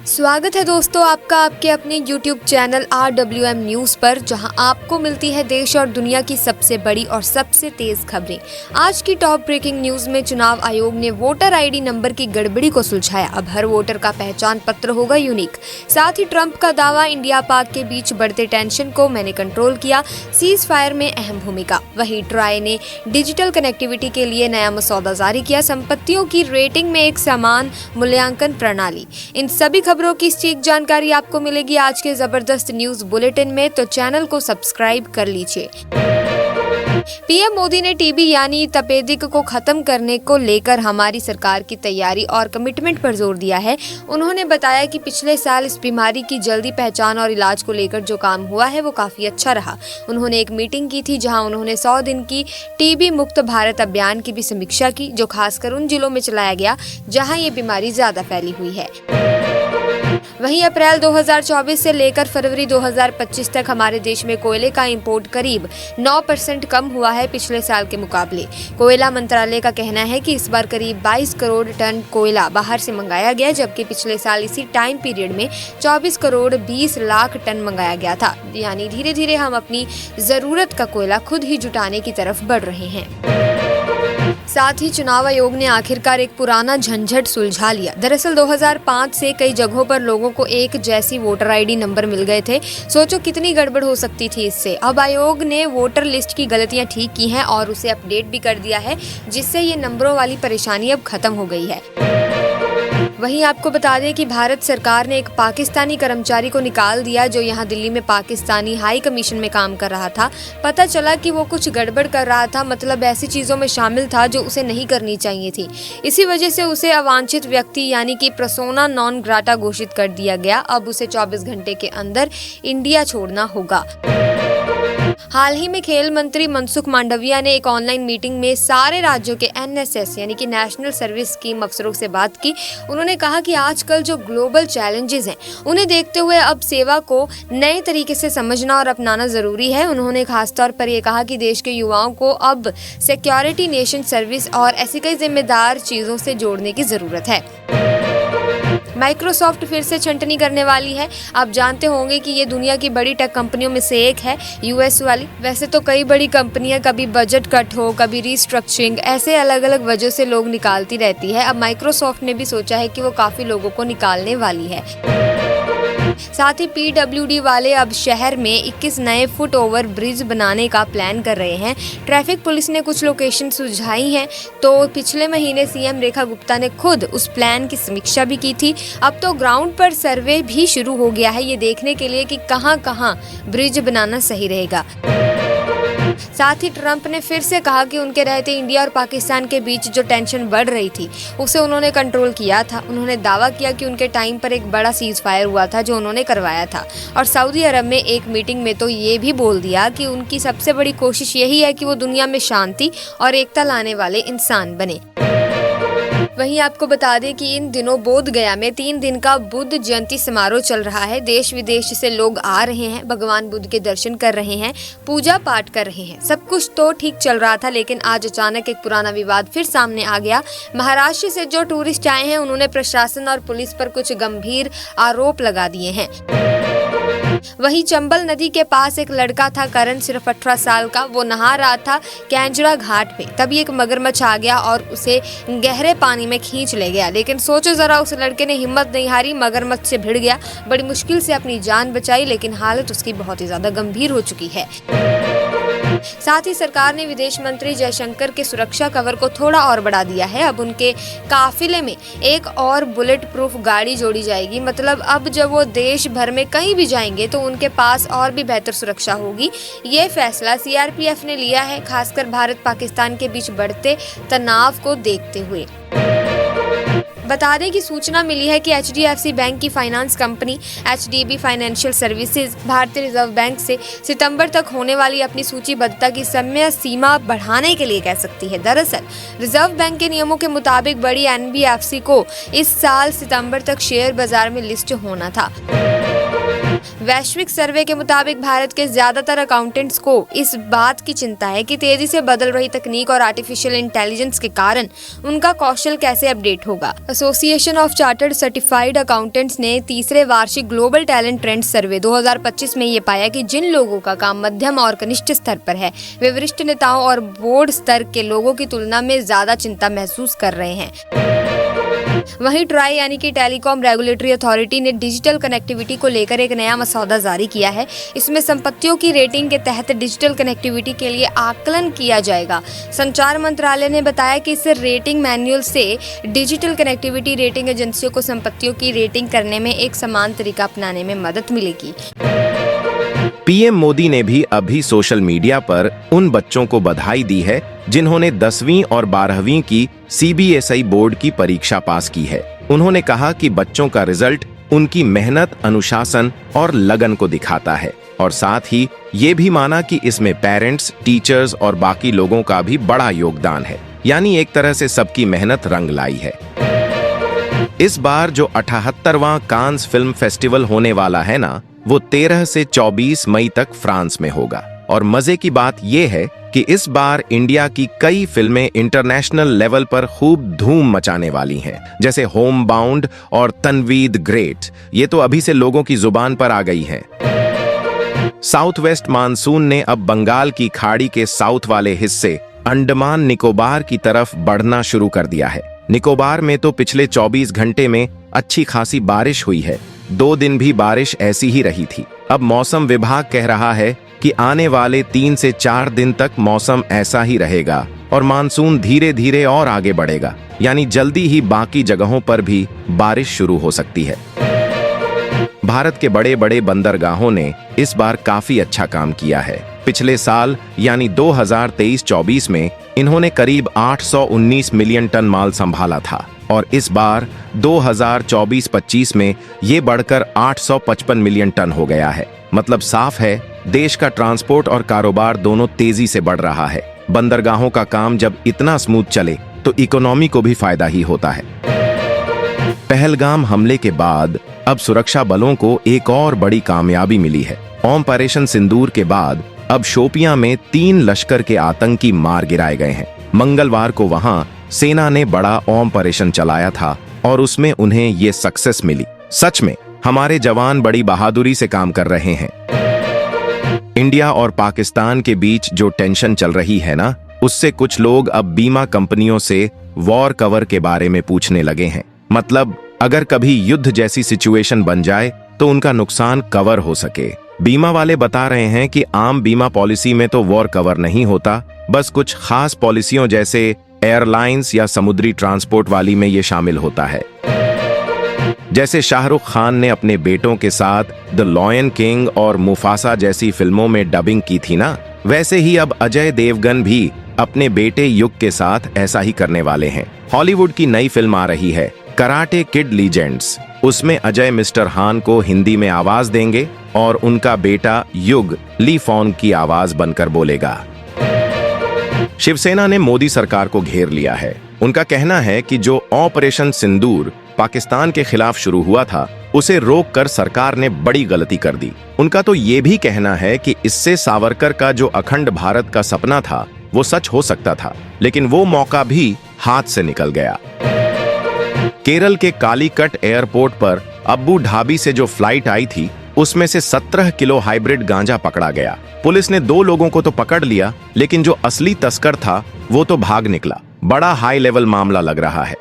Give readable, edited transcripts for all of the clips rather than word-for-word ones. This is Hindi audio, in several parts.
स्वागत है दोस्तों आपका आपके अपने YouTube चैनल RWM न्यूज़ पर, जहां आपको मिलती है देश और दुनिया की सबसे बड़ी और सबसे तेज खबरें। आज की टॉप ब्रेकिंग न्यूज़ में चुनाव आयोग ने वोटर आईडी नंबर की गड़बड़ी को सुलझाया। अब हर वोटर का पहचान पत्र होगा यूनिक। साथ ही ट्रंप का दावा, इंडिया पाक के बीच बढ़ते टेंशन को मैंने कंट्रोल किया, सीज फायर में अहम भूमिका। वहीं ट्राई ने डिजिटल कनेक्टिविटी के लिए नया मसौदा जारी किया, संपत्तियों की रेटिंग में एक समान मूल्यांकन प्रणाली। इन सभी खबरों की सटीक जानकारी आपको मिलेगी आज के जबरदस्त न्यूज बुलेटिन में, तो चैनल को सब्सक्राइब कर लीजिए। पीएम मोदी ने टीबी यानी तपेदिक को खत्म करने को लेकर हमारी सरकार की तैयारी और कमिटमेंट पर जोर दिया है। उन्होंने बताया कि पिछले साल इस बीमारी की जल्दी पहचान और इलाज को लेकर जो काम हुआ है वो काफी अच्छा रहा। उन्होंने एक मीटिंग की थी जहां उन्होंने 100 दिन की टीबी मुक्त भारत अभियान की भी समीक्षा की, जो खासकर उन जिलों में चलाया गया जहां ये बीमारी ज्यादा फैली हुई है। वहीं अप्रैल 2024 से लेकर फरवरी 2025 तक हमारे देश में कोयले का इंपोर्ट करीब 9% कम हुआ है पिछले साल के मुकाबले। कोयला मंत्रालय का कहना है कि इस बार करीब 22 करोड़ टन कोयला बाहर से मंगाया गया, जबकि पिछले साल इसी टाइम पीरियड में 24 करोड़ 20 लाख टन मंगाया गया था। यानी धीरे धीरे हम अपनी जरूरत का कोयला खुद ही जुटाने की तरफ बढ़ रहे हैं। साथ ही चुनाव आयोग ने आखिरकार एक पुराना झंझट सुलझा लिया। दरअसल 2005 से कई जगहों पर लोगों को एक जैसी वोटर आईडी नंबर मिल गए थे। सोचो कितनी गड़बड़ हो सकती थी इससे। अब आयोग ने वोटर लिस्ट की गलतियां ठीक की हैं और उसे अपडेट भी कर दिया है, जिससे ये नंबरों वाली परेशानी अब खत्म हो गई है। वहीं आपको बता दें कि भारत सरकार ने एक पाकिस्तानी कर्मचारी को निकाल दिया, जो यहां दिल्ली में पाकिस्तानी हाई कमीशन में काम कर रहा था। पता चला कि वो कुछ गड़बड़ कर रहा था, मतलब ऐसी चीजों में शामिल था जो उसे नहीं करनी चाहिए थी। इसी वजह से उसे अवांछित व्यक्ति यानी कि पर्सोना नॉन ग्राटा घोषित कर दिया गया। अब उसे 24 घंटे के अंदर इंडिया छोड़ना होगा। हाल ही में खेल मंत्री मनसुख मांडविया ने एक ऑनलाइन मीटिंग में सारे राज्यों के NSS यानी कि नेशनल सर्विस स्कीम अफसरों से बात की। उन्होंने कहा कि आजकल जो ग्लोबल चैलेंजेस हैं, उन्हें देखते हुए अब सेवा को नए तरीके से समझना और अपनाना जरूरी है। उन्होंने खासतौर पर यह कहा कि देश के युवाओं को अब सिक्योरिटी, नेशन सर्विस और ऐसी कई जिम्मेदार चीजों से जोड़ने की जरूरत है। माइक्रोसॉफ्ट फिर से छंटनी करने वाली है। आप जानते होंगे कि ये दुनिया की बड़ी टेक कंपनियों में से एक है, US वाली। वैसे तो कई बड़ी कंपनियां कभी बजट कट हो, कभी रीस्ट्रक्चरिंग, ऐसे अलग अलग वजह से लोग निकालती रहती है। अब माइक्रोसॉफ्ट ने भी सोचा है कि वो काफी लोगों को निकालने वाली है। साथ ही PWD वाले अब शहर में 21 नए फुट ओवर ब्रिज बनाने का प्लान कर रहे हैं। ट्रैफिक पुलिस ने कुछ लोकेशन सुझाई हैं, तो पिछले महीने CM रेखा गुप्ता ने खुद उस प्लान की समीक्षा भी की थी। अब तो ग्राउंड पर सर्वे भी शुरू हो गया है, ये देखने के लिए कि कहां-कहां ब्रिज बनाना सही रहेगा। साथ ही ट्रंप ने फिर से कहा कि उनके रहते इंडिया और पाकिस्तान के बीच जो टेंशन बढ़ रही थी, उसे उन्होंने कंट्रोल किया था। उन्होंने दावा किया कि उनके टाइम पर एक बड़ा सीज फायर हुआ था जो उन्होंने करवाया था। और सऊदी अरब में एक मीटिंग में तो ये भी बोल दिया कि उनकी सबसे बड़ी कोशिश यही है कि वो दुनिया में शांति और एकता लाने वाले इंसान बने। वहीं आपको बता दें कि इन दिनों बोध गया में 3 दिन का बुद्ध जयंती समारोह चल रहा है। देश विदेश से लोग आ रहे हैं, भगवान बुद्ध के दर्शन कर रहे हैं, पूजा पाठ कर रहे हैं। सब कुछ तो ठीक चल रहा था, लेकिन आज अचानक एक पुराना विवाद फिर सामने आ गया। महाराष्ट्र से जो टूरिस्ट आए हैं, उन्होंने प्रशासन और पुलिस पर कुछ गंभीर आरोप लगा दिए हैं। वहीं चंबल नदी के पास एक लड़का था, करण, सिर्फ 18 साल का। वो नहा रहा था कैंजरा घाट पे, तभी एक मगरमच्छ आ गया और उसे गहरे पानी में खींच ले गया। लेकिन सोचो जरा, उस लड़के ने हिम्मत नहीं हारी, मगरमच्छ से भिड़ गया, बड़ी मुश्किल से अपनी जान बचाई, लेकिन हालत उसकी बहुत ही ज्यादा गंभीर हो चुकी है। साथ ही सरकार ने विदेश मंत्री जयशंकर के सुरक्षा कवर को थोड़ा और बढ़ा दिया है। अब उनके काफिले में एक और बुलेट प्रूफ गाड़ी जोड़ी जाएगी। मतलब अब जब वो देश भर में कहीं भी जाएंगे तो उनके पास और भी बेहतर सुरक्षा होगी। ये फैसला CRPF ने लिया है, खासकर भारत पाकिस्तान के बीच बढ़ते तनाव को देखते हुए। बता दें कि सूचना मिली है कि HDFC बैंक की finance company HDB financial services भारतीय रिजर्व बैंक से सितंबर तक होने वाली अपनी सूचीबद्धता की समय सीमा बढ़ाने के लिए कह सकती है। दरअसल रिजर्व बैंक के नियमों के मुताबिक बड़ी NBFC को इस साल सितंबर तक शेयर बाजार में लिस्ट होना था। वैश्विक सर्वे के मुताबिक भारत के ज्यादातर अकाउंटेंट्स को इस बात की चिंता है कि तेजी से बदल रही तकनीक और आर्टिफिशियल इंटेलिजेंस के कारण उनका कौशल कैसे अपडेट होगा। Association of chartered certified accountants ने तीसरे वार्षिक ग्लोबल टैलेंट ट्रेंड सर्वे 2025 में ये पाया कि जिन लोगों का काम मध्यम और कनिष्ठ स्तर पर है वे वरिष्ठ नेताओं और बोर्ड स्तर के लोगों की तुलना में ज्यादा चिंता महसूस कर रहे हैं। वहीं ट्राई यानी कि टेलीकॉम रेगुलेटरी अथॉरिटी ने डिजिटल कनेक्टिविटी को लेकर एक नया मसौदा जारी किया है। इसमें संपत्तियों की रेटिंग के तहत डिजिटल कनेक्टिविटी के लिए आकलन किया जाएगा। संचार मंत्रालय ने बताया कि इस रेटिंग मैनुअल से डिजिटल कनेक्टिविटी रेटिंग एजेंसियों को संपत्तियों की रेटिंग करने में एक समान तरीका अपनाने में मदद मिलेगी। पीएम मोदी ने भी अभी सोशल मीडिया पर उन बच्चों को बधाई दी है जिन्होंने 10वीं और 12वीं की सीबीएसई बोर्ड की परीक्षा पास की है। उन्होंने कहा कि बच्चों का रिजल्ट उनकी मेहनत, अनुशासन और लगन को दिखाता है और साथ ही ये भी माना कि इसमें पेरेंट्स, टीचर्स और बाकी लोगों का भी बड़ा योगदान है। यानी एक तरह से सबकी मेहनत रंग लाई है। इस बार जो 78वां कांस फिल्म फेस्टिवल होने वाला है ना, वो 13 से 24 मई तक फ्रांस में होगा। और मजे की बात यह है कि इस बार इंडिया की कई फिल्में इंटरनेशनल लेवल पर खूब धूम मचाने वाली हैं, जैसे होम बाउंड और तन्वीद ग्रेट। ये तो अभी से लोगों की जुबान पर आ गई हैं। साउथ वेस्ट मानसून ने अब बंगाल की खाड़ी के साउथ वाले हिस्से अंडमान निकोबार की तरफ बढ़ना शुरू कर दिया है। निकोबार में तो पिछले 24 घंटे में अच्छी खासी बारिश हुई है। 2 दिन भी बारिश ऐसी ही रही थी। अब मौसम विभाग कह रहा है कि आने वाले 3 से 4 दिन तक मौसम ऐसा ही रहेगा और मानसून धीरे धीरे और आगे बढ़ेगा। यानी जल्दी ही बाकी जगहों पर भी बारिश शुरू हो सकती है। भारत के बड़े बड़े बंदरगाहों ने इस बार काफी अच्छा काम किया है। पिछले साल यानी 2023-24 में इन्होंने करीब 819 मिलियन टन माल संभाला था और इस बार 2024-25 में ये बढ़कर 855 मिलियन टन हो गया है। मतलब साफ है, देश का ट्रांसपोर्ट और कारोबार दोनों तेजी से बढ़ रहा है। बंदरगाहों का काम जब इतना स्मूथ चले तो इकोनॉमी को भी फायदा ही होता है। पहलगाम हमले के बाद अब सुरक्षा बलों को एक और बड़ी कामयाबी मिली है। ऑपरेशन सिंदूर के बाद अब शोपियां में 3 लश्कर के आतंकी मार गिराए गए हैं। मंगलवार को वहां सेना ने बड़ा ऑपरेशन चलाया था और उसमें उन्हें ये सक्सेस मिली। सच में हमारे जवान बड़ी बहादुरी से काम कर रहे हैं। इंडिया और पाकिस्तान के बीच जो टेंशन चल रही है ना, उससे कुछ लोग अब बीमा कंपनियों से वॉर कवर के बारे में पूछने लगे हैं। मतलब अगर कभी युद्ध जैसी सिचुएशन बन जाए तो उनका नुकसान कवर हो सके। बीमा वाले बता रहे हैं कि आम बीमा पॉलिसी में तो वॉर कवर नहीं होता, बस कुछ खास पॉलिसियों जैसे एयरलाइंस या समुद्री ट्रांसपोर्ट वाली में ये शामिल होता है। जैसे शाहरुख खान ने अपने बेटों के साथ द लॉयन किंग और मुफासा जैसी फिल्मों में डबिंग की थी ना, वैसे ही अब अजय देवगन भी अपने बेटे युग के साथ ऐसा ही करने वाले हैं। हॉलीवुड की नई फिल्म आ रही है कराटे किड लीजेंड्स। उसमें अजय मिस्टर हान को हिंदी में आवाज देंगे और उनका बेटा युग ली फॉन की आवाज बनकर बोलेगा। शिवसेना ने मोदी सरकार को घेर लिया है। उनका कहना है कि जो ऑपरेशन सिंदूर पाकिस्तान के खिलाफ शुरू हुआ था, उसे रोककर सरकार ने बड़ी गलती कर दी। उनका तो ये भी कहना है कि इससे सावरकर का जो अखंड भारत का सपना था वो सच हो सकता था, लेकिन वो मौका भी हाथ से निकल गया। केरल के कालीकट एयरपोर्ट पर अब्बू ढाबी से जो फ्लाइट आई थी, उसमें से 17 किलो हाइब्रिड गांजा पकड़ा गया। पुलिस ने 2 लोगों को तो पकड़ लिया, लेकिन जो असली तस्कर था वो तो भाग निकला। बड़ा हाई लेवल मामला लग रहा है।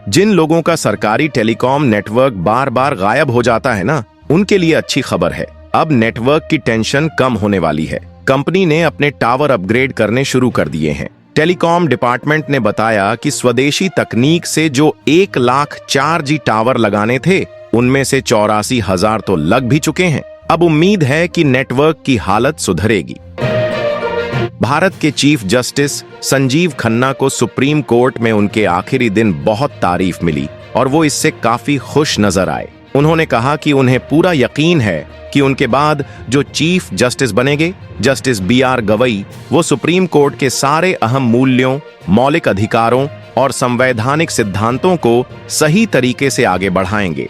जिन लोगों का सरकारी टेलीकॉम नेटवर्क बार बार गायब हो जाता है ना, उनके लिए अच्छी खबर है। अब नेटवर्क की टेंशन कम होने वाली है। कंपनी ने अपने टावर अपग्रेड करने शुरू कर दिए हैं। टेलीकॉम डिपार्टमेंट ने बताया कि स्वदेशी तकनीक से जो 1 लाख 4G टावर लगाने थे, उनमें से 84,000 तो लग भी चुके हैं। अब उम्मीद है कि नेटवर्क की हालत सुधरेगी। भारत के चीफ जस्टिस संजीव खन्ना को सुप्रीम कोर्ट में उनके आखिरी दिन बहुत तारीफ मिली और वो इससे काफी खुश नजर आए। उन्होंने कहा कि उन्हें पूरा यकीन है कि उनके बाद जो चीफ जस्टिस बनेंगे, जस्टिस BR गवई, वो सुप्रीम कोर्ट के सारे अहम मूल्यों, मौलिक अधिकारों और संवैधानिक सिद्धांतों को सही तरीके से आगे बढ़ाएंगे।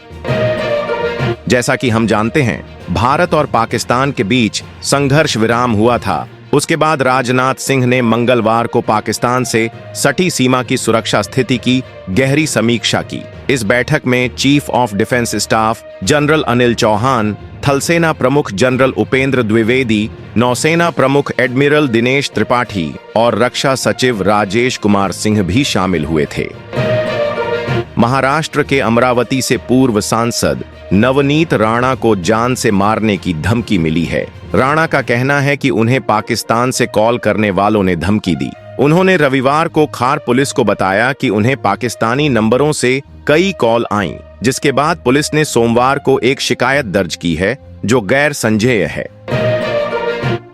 जैसा कि हम जानते हैं, भारत और पाकिस्तान के बीच संघर्ष विराम हुआ था। उसके बाद राजनाथ सिंह ने मंगलवार को पाकिस्तान से सटी सीमा की सुरक्षा स्थिति की गहरी समीक्षा की। इस बैठक में chief of defence staff general Anil Chauhan, थलसेना प्रमुख जनरल उपेंद्र द्विवेदी, नौसेना प्रमुख एडमिरल दिनेश त्रिपाठी और रक्षा सचिव राजेश कुमार सिंह भी शामिल हुए थे। महाराष्ट्र के अमरावती से पूर्व सांसद नवनीत राणा को जान से मारने की धमकी मिली है। राणा का कहना है कि उन्हें पाकिस्तान से कॉल करने वालों ने धमकी दी। उन्होंने रविवार को खार पुलिस को बताया कि उन्हें पाकिस्तानी नंबरों से कई कॉल आईं, जिसके बाद पुलिस ने सोमवार को एक शिकायत दर्ज की है जो गैर संज्ञेय है।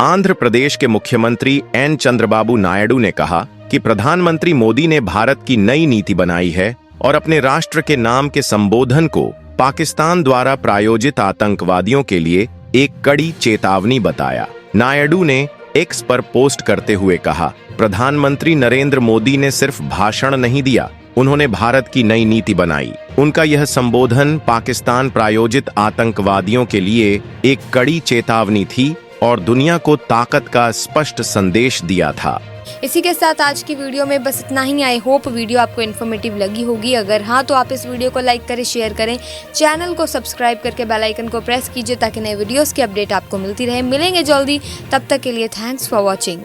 आंध्र प्रदेश के मुख्यमंत्री एन चंद्रबाबू नायडू ने कहा कि प्रधानमंत्री मोदी ने भारत की नई नीति बनाई है और अपने राष्ट्र के नाम के संबोधन को पाकिस्तान द्वारा प्रायोजित आतंकवादियों के लिए एक कड़ी चेतावनी बताया। नायडू ने एक्स पर पोस्ट करते हुए कहा, प्रधानमंत्री नरेंद्र मोदी ने सिर्फ भाषण नहीं दिया, उन्होंने भारत की नई नीति बनाई। उनका यह संबोधन पाकिस्तान प्रायोजित आतंकवादियों के लिए एक कड़ी चेतावनी थी और दुनिया को ताकत का स्पष्ट संदेश दिया था। इसी के साथ आज की वीडियो में बस इतना ही। आई होप वीडियो आपको इन्फॉर्मेटिव लगी होगी। अगर हाँ तो आप इस वीडियो को लाइक करें, शेयर करें, चैनल को सब्सक्राइब करके बेल आइकन को प्रेस कीजिए ताकि नए वीडियोस की अपडेट आपको मिलती रहे। मिलेंगे जल्दी, तब तक के लिए थैंक्स फॉर वॉचिंग।